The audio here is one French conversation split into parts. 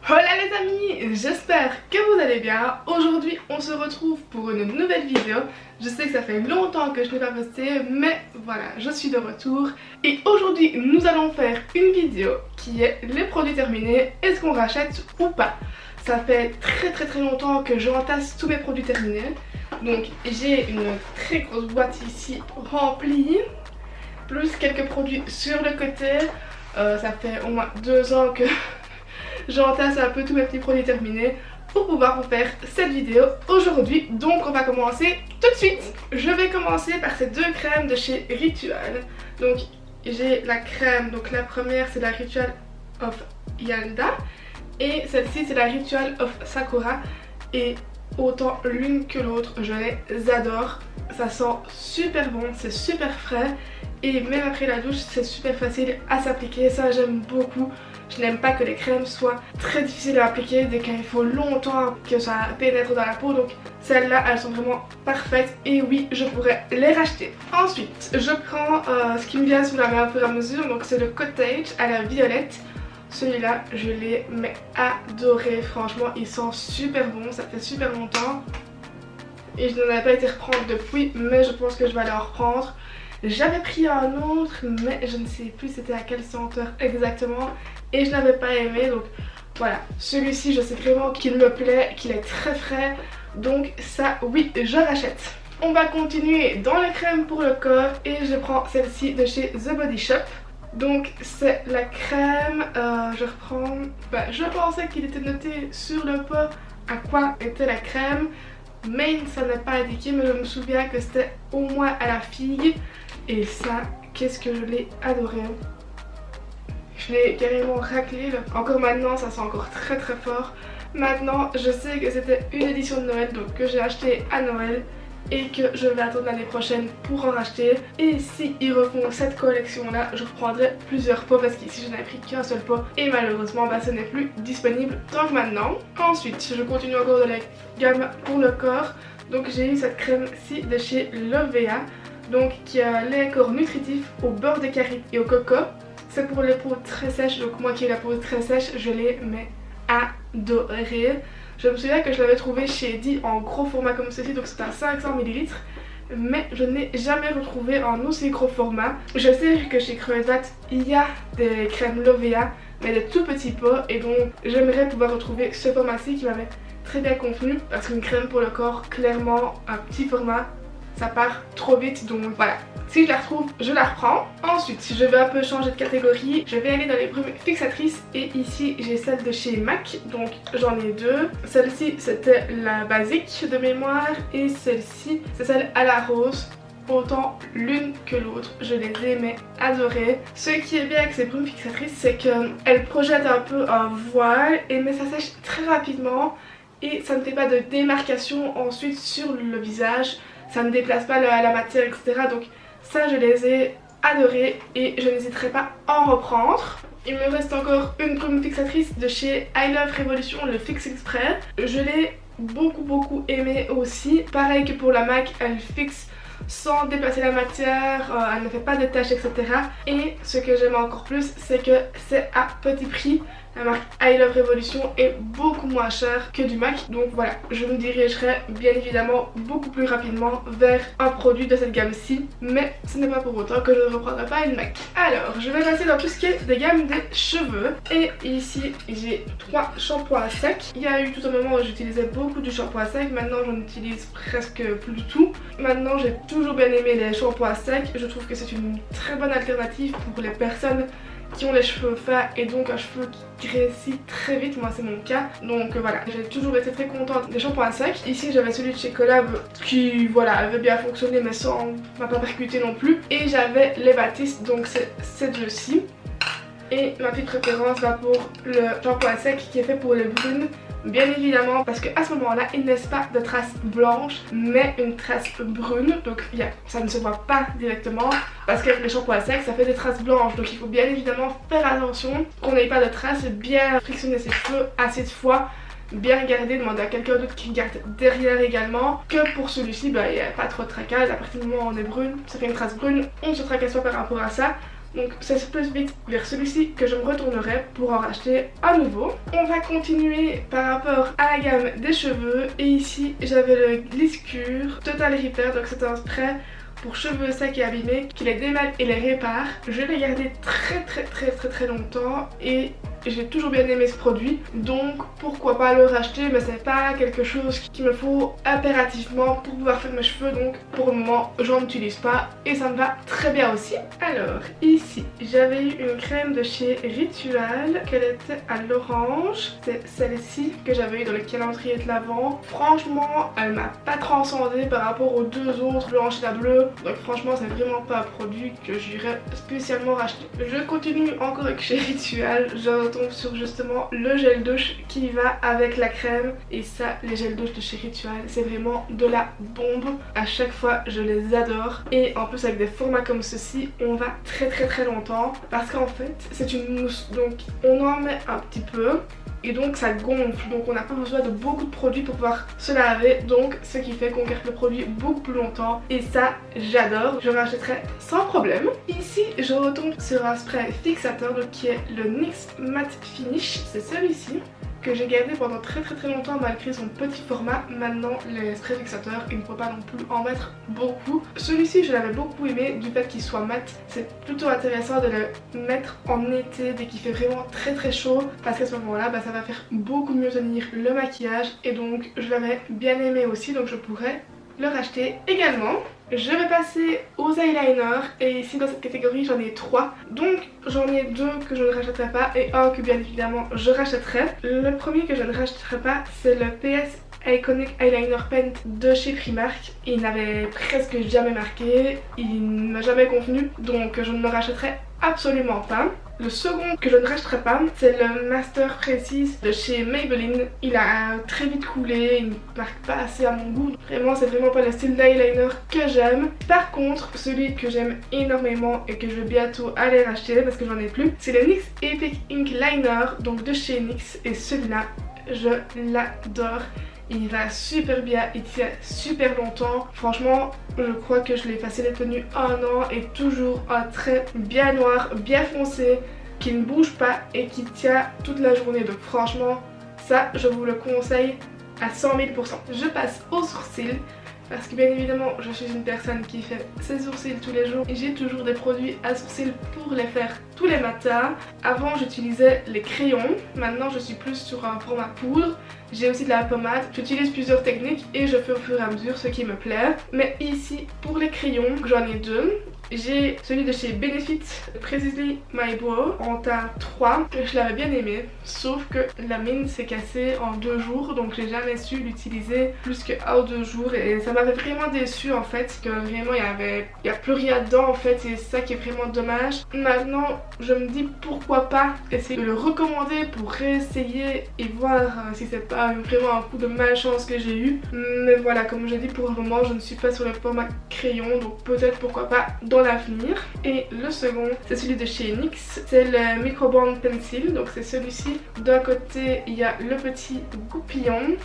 Hola les amis, j'espère que vous allez bien. Aujourd'hui on se retrouve pour une nouvelle vidéo. Je sais que ça fait longtemps que je n'ai pas posté, mais voilà, je suis de retour. Et aujourd'hui nous allons faire une vidéo qui est les produits terminés, est-ce qu'on rachète ou pas. Ça fait très longtemps que j'entasse tous mes produits terminés. Donc j'ai une très grosse boîte ici remplie, plus quelques produits sur le côté. Ça fait au moins 2 ans que j'entasse un peu tous mes petits produits terminés pour pouvoir vous faire cette vidéo aujourd'hui. Donc on va commencer tout de suite. Je vais commencer par ces deux crèmes de chez Ritual. Donc j'ai la crème, donc la première c'est la Ritual of Yalda et celle-ci c'est la Ritual of Sakura. Et autant l'une que l'autre, je les adore. Ça sent super bon, c'est super frais et même après la douche c'est super facile à s'appliquer, ça j'aime beaucoup. Je n'aime pas que les crèmes soient très difficiles à appliquer dès qu'il faut longtemps que ça pénètre dans la peau. Donc celles-là elles sont vraiment parfaites et oui je pourrais les racheter. Ensuite je prends ce qui me vient sous la main au fur et à mesure. Donc c'est le Cottage à la violette. Celui-là je l'ai mais adoré, franchement il sent super bon, ça fait super longtemps. Et je n'en avais pas été reprendre depuis, mais je pense que je vais aller en reprendre. J'avais pris un autre mais je ne sais plus c'était à quelle senteur exactement et je n'avais pas aimé, donc voilà, celui-ci je sais vraiment qu'il me plaît, qu'il est très frais, donc ça oui je rachète. On va continuer dans les crèmes pour le corps et je prends celle-ci de chez The Body Shop. Donc c'est la crème, je reprends, je pensais qu'il était noté sur le pot à quoi était la crème. Main ça n'est pas indiqué mais je me souviens que c'était au moins à la figue. Et ça, qu'est-ce que je l'ai adoré. Je l'ai carrément raclé. Encore maintenant, ça sent encore très fort. Maintenant, je sais que c'était une édition de Noël, donc que j'ai acheté à Noël et que je vais attendre l'année prochaine pour en racheter. Et si ils refont cette collection là, je reprendrai plusieurs pots parce qu'ici je n'avais pris qu'un seul pot et malheureusement ce n'est plus disponible tant que maintenant. Ensuite, je continue encore de la gamme pour le corps. Donc j'ai eu cette crème-ci de chez Lovea. Donc qui a lait corps nutritif au beurre de karité et au coco. C'est pour les peaux très sèches, donc moi qui ai la peau très sèche, je l'ai mais adoré. Je me souviens que je l'avais trouvé chez Eddy en gros format comme ceci, donc c'est un 500 ml. Mais je n'ai jamais retrouvé en aussi gros format. Je sais que chez Creusat il y a des crèmes Lovea, mais des tout petits pots. Et donc j'aimerais pouvoir retrouver ce format-ci qui m'avait très bien convenu. Parce qu'une crème pour le corps, clairement un petit format, ça part trop vite, donc voilà. Si je la retrouve, je la reprends. Ensuite, si je veux un peu changer de catégorie, je vais aller dans les brumes fixatrices. Et ici, j'ai celle de chez MAC, donc j'en ai deux. Celle-ci, c'était la basique de mémoire. Et celle-ci, c'est celle à la rose. Autant l'une que l'autre, je les ai mais adorées. Ce qui est bien avec ces brumes fixatrices, c'est qu'elles projettent un peu un voile, mais ça sèche très rapidement. Et ça ne fait pas de démarcation ensuite sur le visage. Ça ne déplace pas la matière, etc. Donc ça je les ai adorés et je n'hésiterai pas à en reprendre. Il me reste encore une brume fixatrice de chez I Love Revolution, le Fix Express. Je l'ai beaucoup aimé aussi. Pareil que pour la MAC, elle fixe sans déplacer la matière, elle ne fait pas de taches, etc. Et ce que j'aime encore plus, c'est que c'est à petit prix. La marque I Love Revolution est beaucoup moins chère que du MAC. Donc voilà, je me dirigerai bien évidemment beaucoup plus rapidement vers un produit de cette gamme-ci. Mais ce n'est pas pour autant que je ne reprendrai pas une MAC. Alors, je vais passer dans tout ce qui est des gammes des cheveux. Et ici, j'ai 3 shampoings à sec. Il y a eu tout un moment où j'utilisais beaucoup du shampoing à sec. Maintenant, j'en utilise presque plus du tout. Maintenant, j'ai toujours bien aimé les shampoings à sec. Je trouve que c'est une très bonne alternative pour les personnes qui ont les cheveux fins et donc un cheveu qui grésille très vite, moi c'est mon cas. Donc voilà, j'ai toujours été très contente des shampoings à sec. Ici j'avais celui de chez Collab qui voilà avait bien fonctionné mais sans m'a pas percuté non plus. Et j'avais les Baptiste, donc c'est ces deux-ci. Et ma petite préférence va pour le shampoing à sec qui est fait pour les brunes. Bien évidemment parce qu'à ce moment là il ne laisse pas de traces blanches mais une trace brune, donc ça ne se voit pas directement parce qu'avec les shampoings à sec ça fait des traces blanches, donc il faut bien évidemment faire attention qu'on n'ait pas de traces, bien frictionner ses cheveux assez de fois, bien regarder, demander à quelqu'un d'autre qui regarde derrière également. Que pour celui-ci il n'y a pas trop de tracasse, à partir du moment où on est brune, ça fait une trace brune, on ne se tracasse pas par rapport à ça. Donc c'est plus vite vers celui-ci que je me retournerai pour en racheter à nouveau. On va continuer par rapport à la gamme des cheveux. Et ici j'avais le Gliss Cure Total Repair, donc c'est un spray pour cheveux secs et abîmés qui les démêle et les répare. Je l'ai gardé très longtemps et j'ai toujours bien aimé ce produit, donc pourquoi pas le racheter, mais c'est pas quelque chose qu'il me faut impérativement pour pouvoir faire mes cheveux, donc pour le moment j'en utilise pas et ça me va très bien aussi. Alors ici j'avais eu une crème de chez Ritual, qu'elle était à l'orange, c'est celle-ci que j'avais eu dans le calendrier de l'Avent. Franchement elle m'a pas transcendé par rapport aux deux autres, blanche et la bleue, donc franchement c'est vraiment pas un produit que j'irais spécialement racheter. Je continue encore avec chez Ritual, je tombe sur justement le gel douche qui va avec la crème, et ça, les gels douche de chez Ritual, c'est vraiment de la bombe. À chaque fois je les adore, et en plus avec des formats comme ceci on va très longtemps parce qu'en fait c'est une mousse, donc on en met un petit peu et donc ça gonfle, donc on n'a pas besoin de beaucoup de produits pour pouvoir se laver, donc ce qui fait qu'on garde le produit beaucoup plus longtemps, et ça j'adore, je rachèterai sans problème. Ici je retombe sur un spray fixateur donc, qui est le NYX Matte Finish, c'est celui-ci que j'ai gardé pendant très longtemps malgré son petit format. Maintenant les sprays fixateurs il ne faut pas non plus en mettre beaucoup. Celui-ci je l'avais beaucoup aimé du fait qu'il soit mat, c'est plutôt intéressant de le mettre en été dès qu'il fait vraiment très chaud, parce qu'à ce moment là ça va faire beaucoup mieux tenir le maquillage, et donc je l'avais bien aimé aussi, donc je pourrais le racheter également. Je vais passer aux eyeliners, et ici dans cette catégorie j'en ai 3, donc j'en ai 2 que je ne rachèterai pas et un que bien évidemment je rachèterai. Le premier que je ne rachèterai pas c'est le PS Iconic Eyeliner Pen de chez Primark. Il n'avait presque jamais marqué, il ne m'a jamais convenu, donc je ne le rachèterai absolument pas. Le second que je ne rachèterai pas c'est le Master Precious de chez Maybelline. Il a très vite coulé, il ne marque pas assez à mon goût, vraiment c'est vraiment pas le style d'eyeliner que j'aime. Par contre celui que j'aime énormément et que je vais bientôt aller racheter parce que j'en ai plus, c'est le NYX Epic Ink Liner, donc de chez NYX, et celui-là je l'adore. Il va super bien, il tient super longtemps. Franchement, je crois que je l'ai facile tenu 1 an et toujours un trait bien noir, bien foncé, qui ne bouge pas et qui tient toute la journée. Donc franchement, ça, je vous le conseille à 100 000%. Je passe aux sourcils. Parce que bien évidemment je suis une personne qui fait ses sourcils tous les jours et j'ai toujours des produits à sourcils pour les faire tous les matins. Avant j'utilisais les crayons, maintenant je suis plus sur un format poudre. J'ai aussi de la pommade, j'utilise plusieurs techniques et je fais au fur et à mesure ce qui me plaît. Mais ici pour les crayons j'en ai 2. J'ai celui de chez Benefit Precisely My Brow en teint 3, je l'avais bien aimé, sauf que la mine s'est cassée en 2 jours, donc j'ai jamais su l'utiliser plus que 1 ou 2 jours et ça m'avait vraiment déçue en fait, que vraiment il y a plus rien dedans en fait, et c'est ça qui est vraiment dommage. Maintenant je me dis pourquoi pas essayer de le recommander pour réessayer et voir si c'est pas vraiment un coup de malchance que j'ai eu. Mais voilà, comme j'ai dit, pour le moment je ne suis pas sur le format crayon, donc peut-être pourquoi pas dans l'avenir. Et le second c'est celui de chez NYX, c'est le Microband Pencil, donc c'est celui-ci. D'un côté il y a le petit goupillon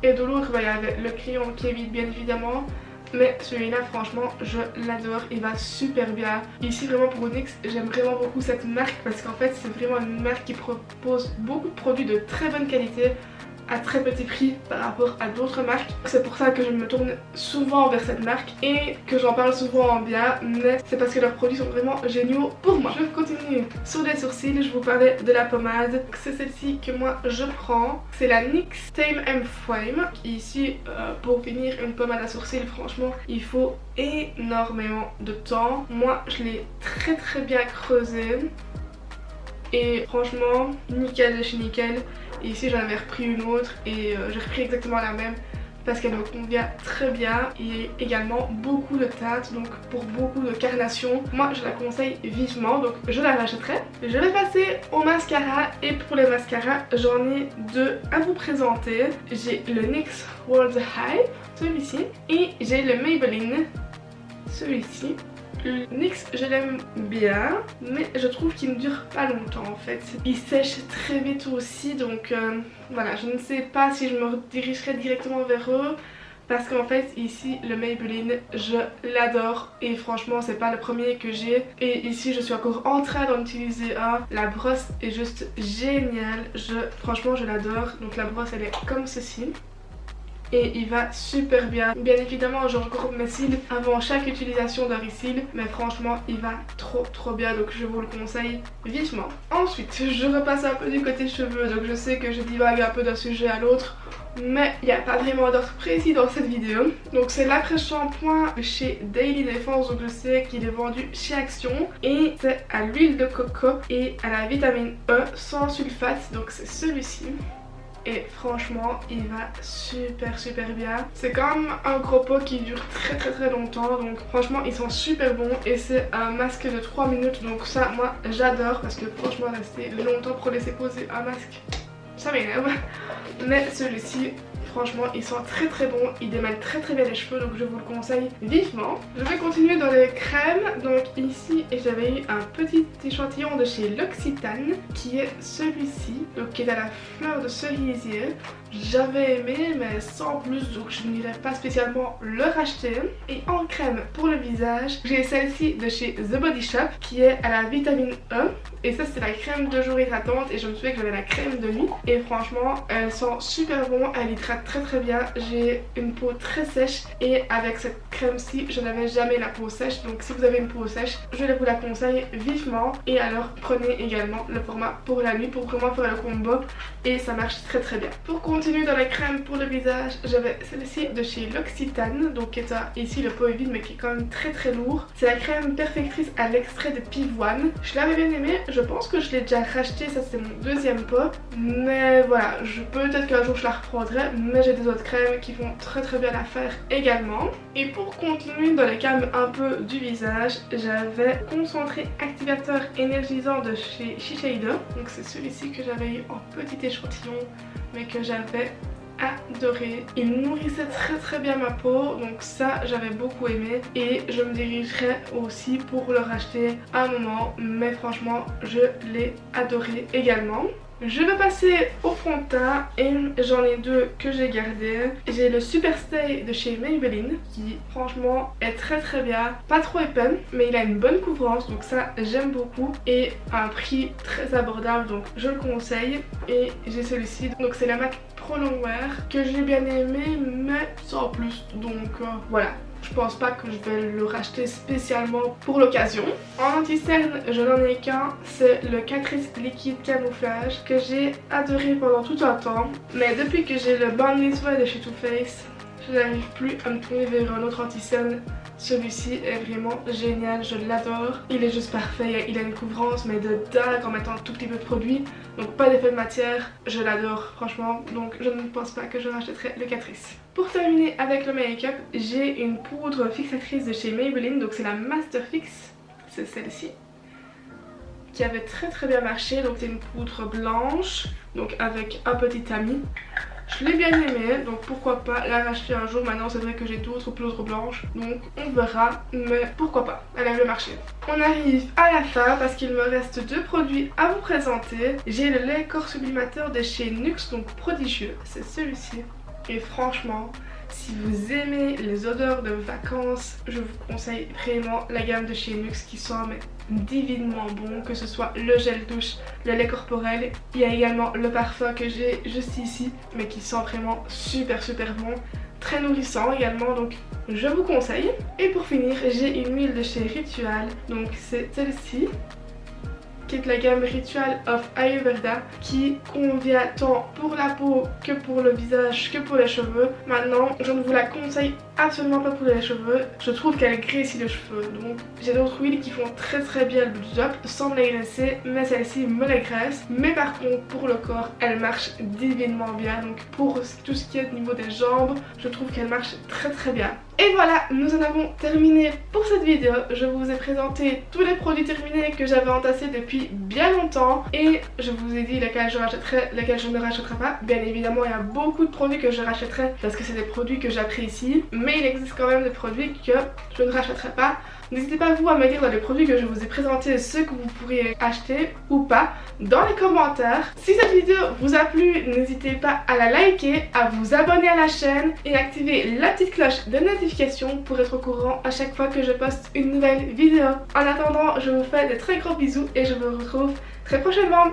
et de l'autre il y avait le crayon qui évite bien évidemment. Mais celui-là franchement je l'adore, il va super bien. Ici vraiment pour NYX j'aime vraiment beaucoup cette marque parce qu'en fait c'est vraiment une marque qui propose beaucoup de produits de très bonne qualité à très petit prix par rapport à d'autres marques. C'est pour ça que je me tourne souvent vers cette marque et que j'en parle souvent en bien, mais c'est parce que leurs produits sont vraiment géniaux pour moi. Je continue sur les sourcils, je vous parlais de la pommade. C'est celle-ci que moi je prends, c'est la NYX Tame and Frame. Ici pour finir une pommade à sourcils franchement il faut énormément de temps. Moi je l'ai très bien creusée et franchement nickel de chez nickel. Et ici j'en avais repris une autre et j'ai repris exactement la même parce qu'elle me convient très bien et également beaucoup de teintes, donc pour beaucoup de carnation moi je la conseille vivement, donc je la rachèterai. Je vais passer au mascara et pour les mascaras j'en ai 2 à vous présenter. J'ai le NYX World High, celui-ci, et j'ai le Maybelline, celui-ci. Le NYX je l'aime bien mais je trouve qu'il ne dure pas longtemps en fait. Il sèche très vite aussi, donc voilà, je ne sais pas si je me dirigerai directement vers eux parce qu'en fait ici le Maybelline je l'adore et franchement c'est pas le premier que j'ai, et ici je suis encore en train d'en utiliser un. La brosse est juste géniale, franchement je l'adore. Donc la brosse elle est comme ceci et il va super bien. Bien évidemment je recourbe mes cils avant chaque utilisation d'un reseal, mais franchement il va trop bien, donc je vous le conseille vivement. Ensuite je repasse un peu du côté cheveux, donc je sais que je divague un peu d'un sujet à l'autre, mais il n'y a pas vraiment d'ordre précis dans cette vidéo. Donc c'est l'après-shampoing chez Daily Defense, donc je sais qu'il est vendu chez Action, et c'est à l'huile de coco et à la vitamine E sans sulfate, donc c'est celui-ci. Et franchement il va super bien. C'est quand même un gros pot qui dure très longtemps, donc franchement ils sont super bons. Et c'est un masque de 3 minutes, donc ça moi j'adore, parce que franchement rester longtemps pour laisser poser un masque ça m'énerve. Mais celui-ci franchement ils sont très bons, ils démêlent très bien les cheveux, donc je vous le conseille vivement. Je vais continuer dans les crèmes. Donc ici j'avais eu un petit échantillon de chez L'Occitane qui est celui-ci, donc qui est à la fleur de cerisier. J'avais aimé mais sans plus, donc je n'irai pas spécialement le racheter. Et en crème pour le visage j'ai celle-ci de chez The Body Shop qui est à la vitamine E, et ça c'est la crème de jour hydratante, et je me souviens que j'avais la crème de nuit et franchement elles sont super bon, elles hydratent très bien. J'ai une peau très sèche et avec cette crème-ci je n'avais jamais la peau sèche, donc si vous avez une peau sèche je vous la conseille vivement. Et alors prenez également le format pour la nuit pour vraiment faire le combo, et ça marche très bien. Pour continuer dans la crème pour le visage, j'avais celle-ci de chez L'Occitane, donc qui est ici le pot est vide mais qui est quand même très lourd. C'est la crème perfectrice à l'extrait de pivoine. Je l'avais bien aimée, je pense que je l'ai déjà racheté, ça c'est mon deuxième pot, mais voilà, peut-être qu'un jour je la reprendrai, mais j'ai des autres crèmes qui vont très bien l'affaire également. Et pour continuer dans les crèmes un peu du visage, j'avais concentré activateur énergisant de chez Shiseido, donc c'est celui-ci que j'avais eu en petit échantillon mais que j'avais adoré. Il nourrissait très bien ma peau, donc ça j'avais beaucoup aimé, et je me dirigerai aussi pour le racheter à un moment, mais franchement je l'ai adoré également. Je vais passer au fond de teint et j'en ai deux que j'ai gardés. J'ai le Super Stay de chez Maybelline qui franchement est très bien, pas trop épais mais il a une bonne couvrance, donc ça j'aime beaucoup, et à un prix très abordable, donc je le conseille. Et j'ai celui-ci, donc c'est la MAC Pro Longwear que j'ai bien aimé mais sans plus, donc voilà. Je pense pas que je vais le racheter spécialement pour l'occasion. En anti-cerne, je n'en ai qu'un, c'est le Catrice Liquide Camouflage que j'ai adoré pendant tout un temps. Mais depuis que j'ai le Boundless Way de chez Too Faced, je n'arrive plus à me tourner vers un autre anti-cerne. Celui-ci est vraiment génial, je l'adore. Il est juste parfait, il a une couvrance mais de dingue en mettant un tout petit peu de produit. Donc pas d'effet de matière, je l'adore franchement. Donc je ne pense pas que je rachèterai le Catrice. Pour terminer avec le make-up, j'ai une poudre fixatrice de chez Maybelline, donc c'est la Master Fix, c'est celle-ci, qui avait très bien marché. Donc c'est une poudre blanche, donc avec un petit tamis. Je l'ai bien aimée, donc pourquoi pas la racheter un jour. Maintenant c'est vrai que j'ai d'autres poudres blanches, donc on verra, mais pourquoi pas, elle a bien marché. On arrive à la fin parce qu'il me reste deux produits à vous présenter. J'ai le lait corps sublimateur de chez NYX, donc prodigieux, c'est celui-ci. Et franchement, si vous aimez les odeurs de vacances, je vous conseille vraiment la gamme de chez NYX qui sent mais divinement bon, que ce soit le gel douche, le lait corporel. Il y a également le parfum que j'ai juste ici, mais qui sent vraiment super bon. Très nourrissant également, donc je vous conseille. Et pour finir, j'ai une huile de chez Ritual, donc c'est celle-ci, qui est de la gamme Ritual of Ayurveda, qui convient tant pour la peau que pour le visage que pour les cheveux. Maintenant je ne vous la conseille absolument pas pour les cheveux, je trouve qu'elle graissit les cheveux, donc j'ai d'autres huiles qui font très bien le job sans me les graisser, mais celle-ci me les graisse. Mais par contre pour le corps elle marche divinement bien, donc pour tout ce qui est au niveau des jambes, je trouve qu'elle marche très bien. Et voilà, nous en avons terminé pour cette vidéo. Je vous ai présenté tous les produits terminés que j'avais entassés depuis bien longtemps, et je vous ai dit lesquels je rachèterai, lesquels je ne rachèterai pas. Bien évidemment il y a beaucoup de produits que je rachèterai parce que c'est des produits que j'apprécie, mais il existe quand même des produits que je ne rachèterai pas. N'hésitez pas vous à me dire dans les produits que je vous ai présentés ceux que vous pourriez acheter ou pas dans les commentaires. Si cette vidéo vous a plu, n'hésitez pas à la liker, à vous abonner à la chaîne et activer la petite cloche de notification pour être au courant à chaque fois que je poste une nouvelle vidéo. En attendant, je vous fais de très gros bisous et je vous retrouve très prochainement.